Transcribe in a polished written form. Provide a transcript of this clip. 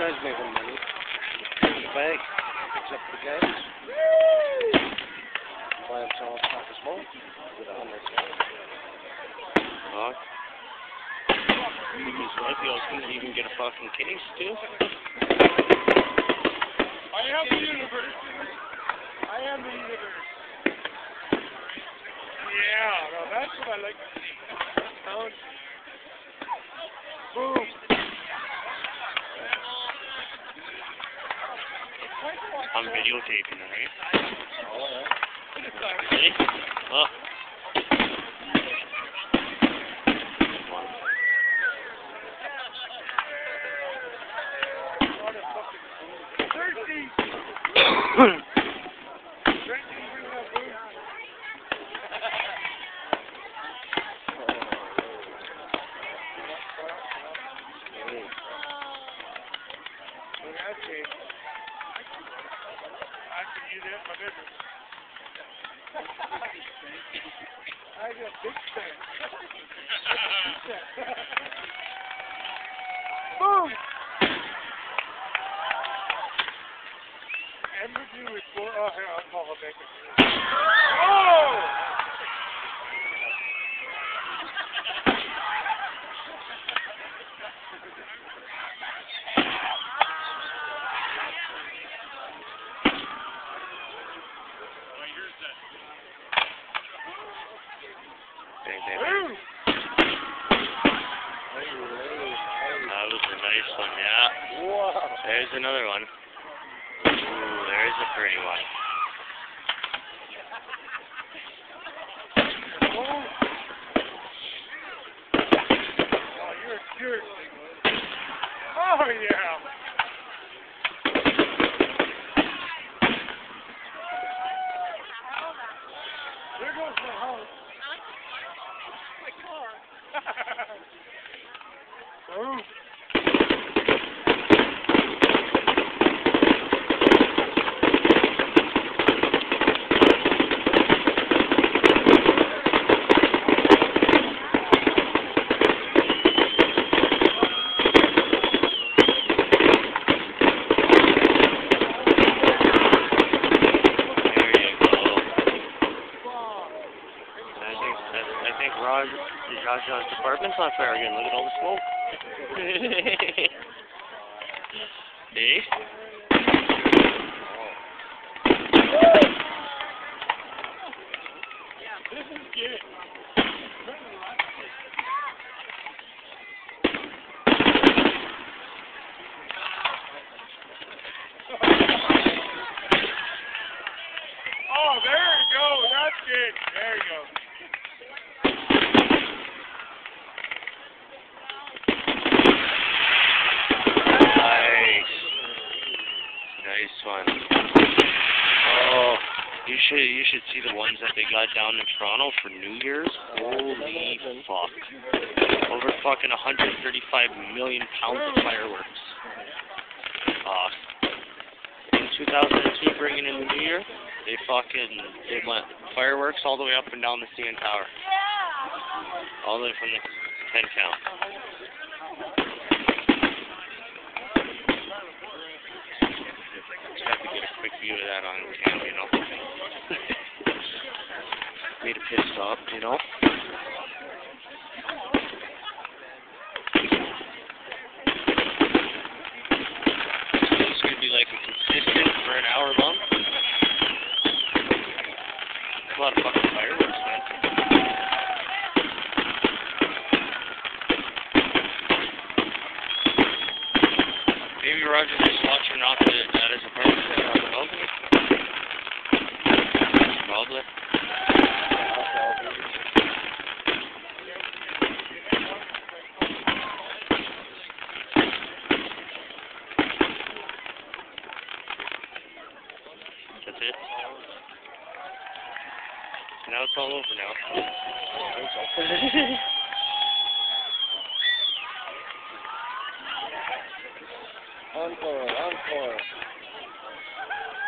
guy's making money. In the bag. Picks up the gas. Buy himself a pack of smoke. With $100. Huh? His wife, he also even get a fucking case, too. I am the universe. I am the universe. Yeah, no, that's what I like to see. Sound. Boom. I'm videotaping it, right? Oh, yeah. Ready? Oh. I can use that in my bedroom. I got big fan. Boom! And review is for, oh, here, I'll call her back. Oh! That was a nice one, yeah. Wow. There's another one. Ooh, there's a pretty one. Oh, you're a jerk. Oh, yeah. There goes my house. My car. Boom. I think Raj's apartment's on fire again. Look at all the smoke. See? This is good. Oh, there you go. That's good. There you go. Nice one. Oh, you should see the ones that they got down in Toronto for New Year's. Holy fuck! Over fucking 135 million pounds of fireworks. In 2002, bringing in the New Year, they went fireworks all the way up and down the CN Tower. All the way from the 10 count. Just have to get a quick view of that on cam, you know. Made a pit stop, you know. It's gonna be like a consistent for an hour long. A lot of fucking fireworks, man. Maybe Roger's just watching off at his apartment on the balcony. Probably. That's it. Now it's all over now. Encore, encore.